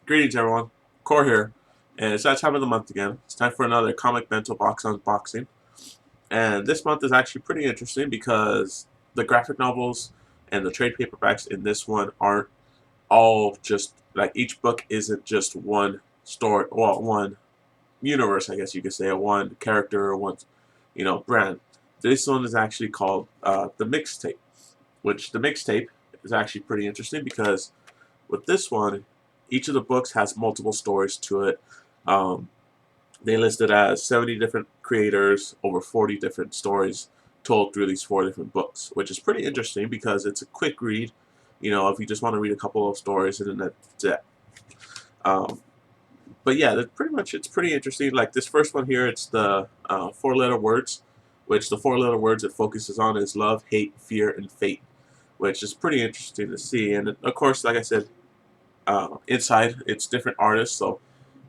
Greetings, everyone. Core here, and it's that time of the month again. It's time for another comic bento box unboxing, and this month is actually pretty interesting because the graphic novels and the trade paperbacks in this one aren't all just like each book isn't just one story, well, one universe, I guess you could say, or one character or one, brand. This one is actually called the mixtape, which the mixtape is actually pretty interesting because with this one, each of the books has multiple stories to it. Um, they listed as 70 different creators, over 40 different stories told through these four different books, which is pretty interesting because it's a quick read. If you just want to read a couple of stories and then that's it. Um, but yeah, that's pretty much it's pretty interesting. Like this first one here, it's the four-letter words, which the four-letter words it focuses on is love, hate, fear, and fate, which is pretty interesting to see. And of course, like I said, inside it's different artists, so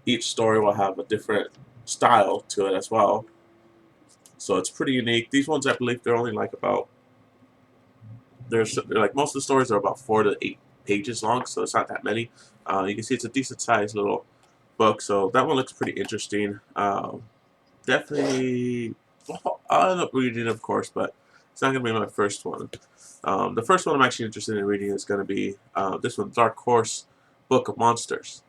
each story will have a different style to it as well. So it's pretty unique. These ones, I believe, they're only like about they're like most of the stories are about 4 to 8 pages long, so it's not that many. You can see it's a decent sized little book, so that one looks pretty interesting. Definitely, well, I'll end up reading it, of course, but it's not going to be my first one. The first one I'm actually interested in reading is going to be this one, Dark Horse Book of Monsters.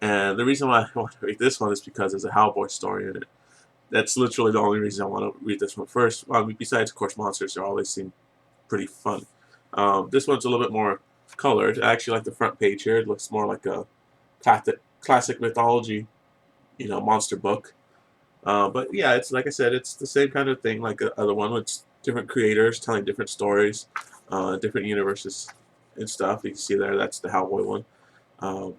And the reason why I want to read this one is because there's a Hellboy story in it. That's literally the only reason I want to read this one first. Well, I mean, besides, of course, monsters, they always seem pretty fun. This one's a little bit more colored. I actually like the front page here. It looks more like a classic mythology, monster book. But yeah, it's like I said, it's the same kind of thing like the other one. It's different creators telling different stories, different universes and stuff. You can see there, that's the Hellboy one. Um,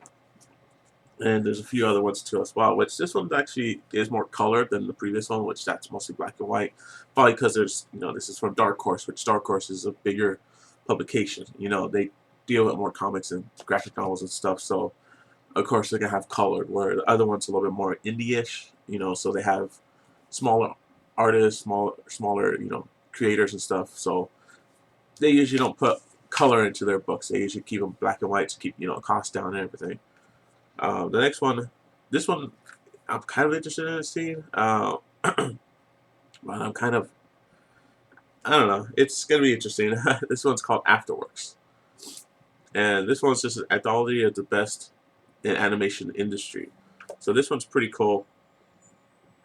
and there's a few other ones too as well. Which this one actually is more colored than the previous one, which that's mostly black and white. Probably because there's this is from Dark Horse, which Dark Horse is a bigger publication. They deal with more comics and graphic novels and stuff. So of course they're gonna have colored. Where the other one's a little bit more indie-ish. So they have smaller artists, smaller creators and stuff. So they usually don't put color into their books. They usually keep them black and white to keep costs down and everything. The next one, this one, I'm kind of interested in seeing. But I'm kind of, I don't know. It's gonna be interesting. This one's called Afterworks, and this one's just an anthology of the best in animation industry. So this one's pretty cool.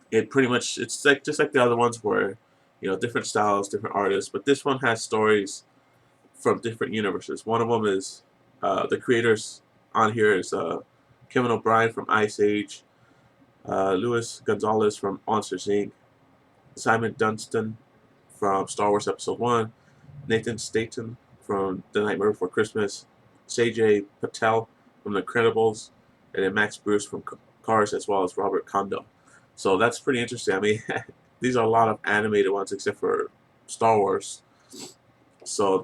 It pretty much it's like just like the other ones where, different styles, different artists, but this one has stories from different universes. One of them is the creators on here is Kevin O'Brien from Ice Age, Luis Gonzalez from Monsters Inc., Simon Dunstan from Star Wars Episode 1, Nathan Staten from The Nightmare Before Christmas, Sajay Patel from The Incredibles, and then Max Bruce from Cars, as well as Robert Kondo. So that's pretty interesting. I mean, these are a lot of animated ones except for Star Wars. So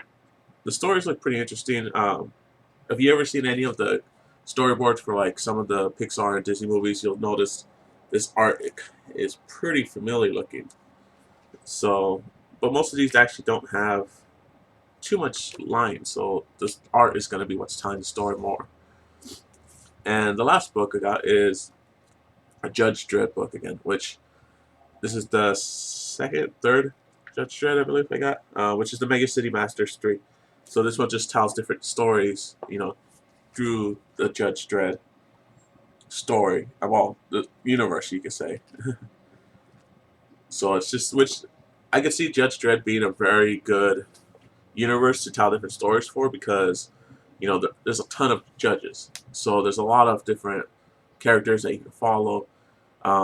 the stories look pretty interesting. Have you ever seen any of the storyboards for like some of the Pixar and Disney movies? You'll notice this art is pretty familiar looking. So, but most of these actually don't have too much line, so the art is going to be what's telling the story more. And the last book I got is a Judge Dredd book again, which this is the third Judge Dredd I believe I got, which is the Mega City Masters 3. So this one just tells different stories, through the Judge Dredd story, well, the universe you could say. So it's just which I could see Judge Dredd being a very good universe to tell different stories for because there's a ton of judges, so there's a lot of different characters that you can follow.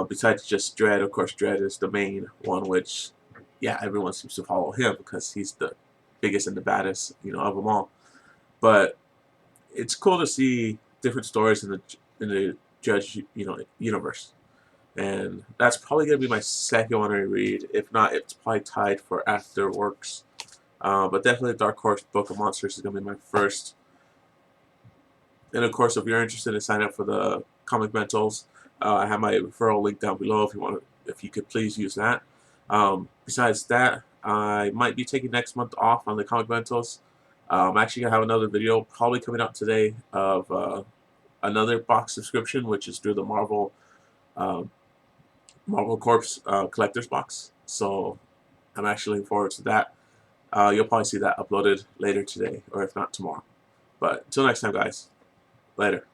Besides just Dredd, of course, Dredd is the main one, which yeah, everyone seems to follow him because he's the biggest and the baddest, of them all. But it's cool to see different stories in the Judge, universe. And that's probably gonna be my second one I read. If not, it's probably tied for Afterworks. But definitely Dark Horse Book of Monsters is gonna be my first. And of course, if you're interested in signing up for the comic bentals, I have my referral link down below if you want to, if you could please use that. Besides that, I might be taking next month off on the comic bentals. I'm actually gonna have another video probably coming out today of another box subscription, which is through the um, Marvel Corps collector's box. So I'm actually looking forward to that. You'll probably see that uploaded later today, or if not tomorrow. But until next time, guys. Later.